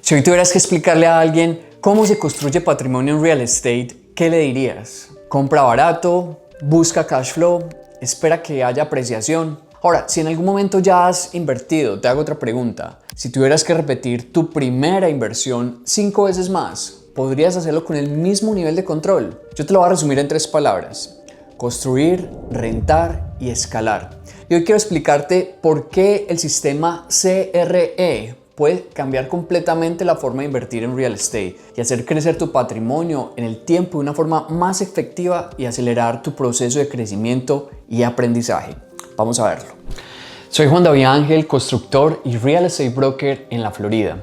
Si hoy tuvieras que explicarle a alguien cómo se construye patrimonio en real estate, ¿qué le dirías? ¿Compra barato? ¿Busca cash flow? ¿Espera que haya apreciación? Ahora, si en algún momento ya has invertido, te hago otra pregunta. Si tuvieras que repetir tu primera inversión 5 veces más, ¿podrías hacerlo con el mismo nivel de control? Yo te lo voy a resumir en 3 palabras. Construir, rentar y escalar. Y hoy quiero explicarte por qué el sistema CRE puede cambiar completamente la forma de invertir en real estate y hacer crecer tu patrimonio en el tiempo de una forma más efectiva y acelerar tu proceso de crecimiento y aprendizaje. Vamos a verlo. Soy Juan David Ángel, constructor y real estate broker en la Florida.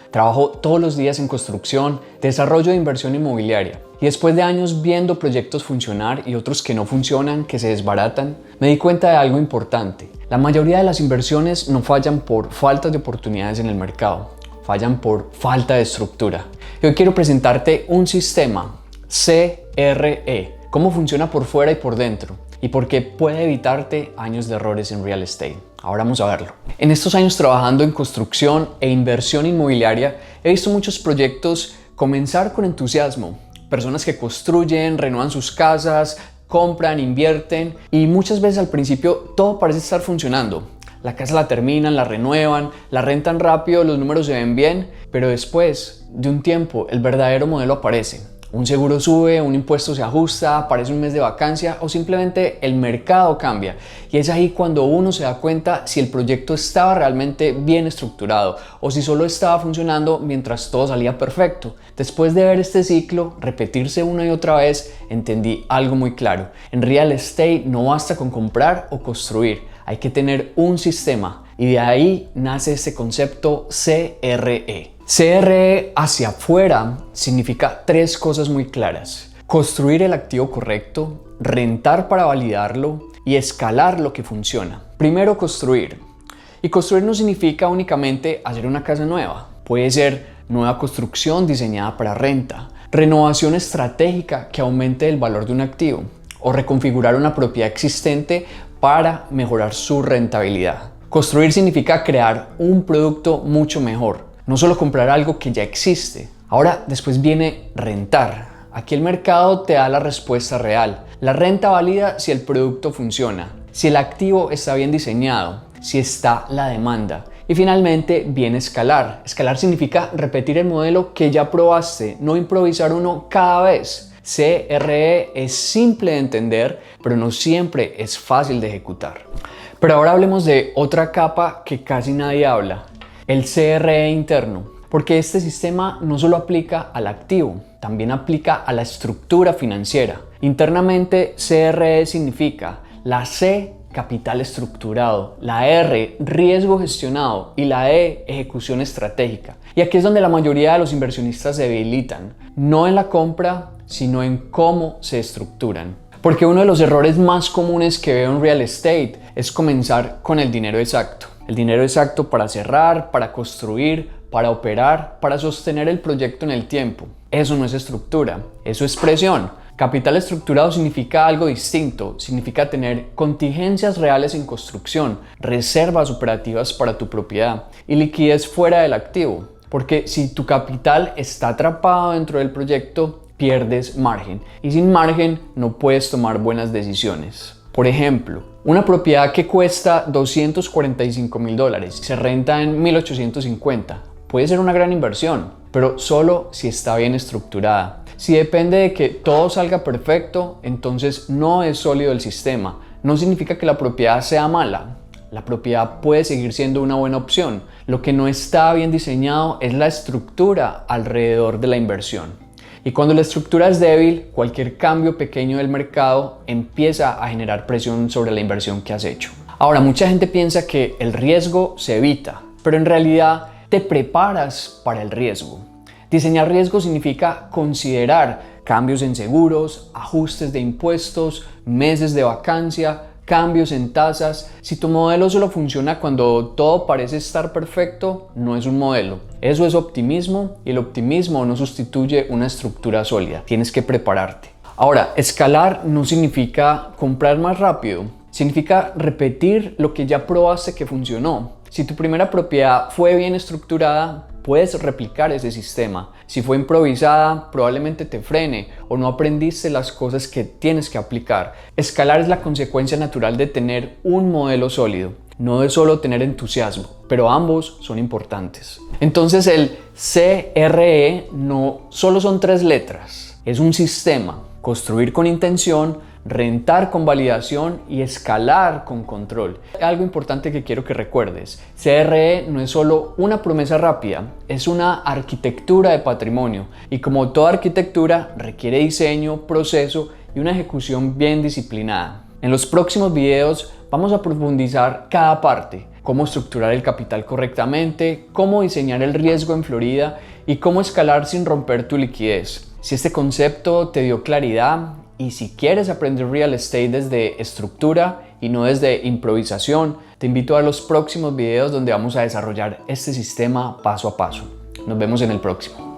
Trabajo todos los días en construcción, desarrollo de inversión inmobiliaria y después de años viendo proyectos funcionar y otros que no funcionan, que se desbaratan, me di cuenta de algo importante. La mayoría de las inversiones no fallan por falta de oportunidades en el mercado, fallan por falta de estructura. Y hoy quiero presentarte un sistema CRE, cómo funciona por fuera y por dentro y por qué puede evitarte años de errores en real estate. Ahora vamos a verlo. En estos años trabajando en construcción e inversión inmobiliaria, he visto muchos proyectos comenzar con entusiasmo. Personas que construyen, renuevan sus casas, compran, invierten y muchas veces al principio todo parece estar funcionando. La casa la terminan, la renuevan, la rentan rápido, los números se ven bien, pero después de un tiempo el verdadero modelo aparece. Un seguro sube, un impuesto se ajusta, aparece un mes de vacancia o simplemente el mercado cambia. Y es ahí cuando uno se da cuenta si el proyecto estaba realmente bien estructurado o si solo estaba funcionando mientras todo salía perfecto. Después de ver este ciclo repetirse una y otra vez, entendí algo muy claro. En real estate no basta con comprar o construir, hay que tener un sistema. Y de ahí nace este concepto CRE. CRE hacia afuera significa 3 cosas muy claras: construir el activo correcto, rentar para validarlo y escalar lo que funciona. Primero, construir. Y construir no significa únicamente hacer una casa nueva. Puede ser nueva construcción diseñada para renta, renovación estratégica que aumente el valor de un activo o reconfigurar una propiedad existente para mejorar su rentabilidad. Construir significa crear un producto mucho mejor. No solo comprar algo que ya existe. Ahora, después viene rentar. Aquí el mercado te da la respuesta real. La renta valida si el producto funciona, si el activo está bien diseñado, si está la demanda. Y finalmente viene escalar. Escalar significa repetir el modelo que ya probaste, no improvisar uno cada vez. CRE es simple de entender, pero no siempre es fácil de ejecutar. Pero ahora hablemos de otra capa que casi nadie habla. El CRE interno, porque este sistema no solo aplica al activo, también aplica a la estructura financiera. Internamente, CRE significa la C, capital estructurado, la R, riesgo gestionado y la E, ejecución estratégica. Y aquí es donde la mayoría de los inversionistas se debilitan, no en la compra, sino en cómo se estructuran. Porque uno de los errores más comunes que veo en real estate es comenzar con el dinero exacto. El dinero exacto para cerrar, para construir, para operar, para sostener el proyecto en el tiempo. Eso no es estructura, eso es presión. Capital estructurado significa algo distinto, significa tener contingencias reales en construcción, reservas operativas para tu propiedad y liquidez fuera del activo. Porque si tu capital está atrapado dentro del proyecto, pierdes margen y sin margen no puedes tomar buenas decisiones. Por ejemplo, una propiedad que cuesta $245,000 se renta en $1,850. Puede ser una gran inversión, pero solo si está bien estructurada. Si depende de que todo salga perfecto, entonces no es sólido el sistema. No significa que la propiedad sea mala. La propiedad puede seguir siendo una buena opción. Lo que no está bien diseñado es la estructura alrededor de la inversión. Y cuando la estructura es débil, cualquier cambio pequeño del mercado empieza a generar presión sobre la inversión que has hecho. Ahora, mucha gente piensa que el riesgo se evita, pero en realidad te preparas para el riesgo. Diseñar riesgo significa considerar cambios en seguros, ajustes de impuestos, meses de vacancia, cambios en tasas. Si tu modelo solo funciona cuando todo parece estar perfecto, no es un modelo. Eso es optimismo y el optimismo no sustituye una estructura sólida. Tienes que prepararte. Ahora, escalar no significa comprar más rápido. Significa repetir lo que ya probaste que funcionó. Si tu primera propiedad fue bien estructurada, puedes replicar ese sistema. Si fue improvisada, probablemente te frene o no aprendiste las cosas que tienes que aplicar. Escalar es la consecuencia natural de tener un modelo sólido, no de solo tener entusiasmo, pero ambos son importantes. Entonces el CRE no solo son 3 letras, es un sistema: construir con intención, rentar con validación y escalar con control. Algo importante que quiero que recuerdes: CRE no es solo una promesa rápida, es una arquitectura de patrimonio, y como toda arquitectura requiere diseño, proceso y una ejecución bien disciplinada. En los próximos videos vamos a profundizar cada parte: cómo estructurar el capital correctamente, cómo diseñar el riesgo en Florida y cómo escalar sin romper tu liquidez. Si este concepto te dio claridad y si quieres aprender real estate desde estructura y no desde improvisación, te invito a los próximos videos donde vamos a desarrollar este sistema paso a paso. Nos vemos en el próximo.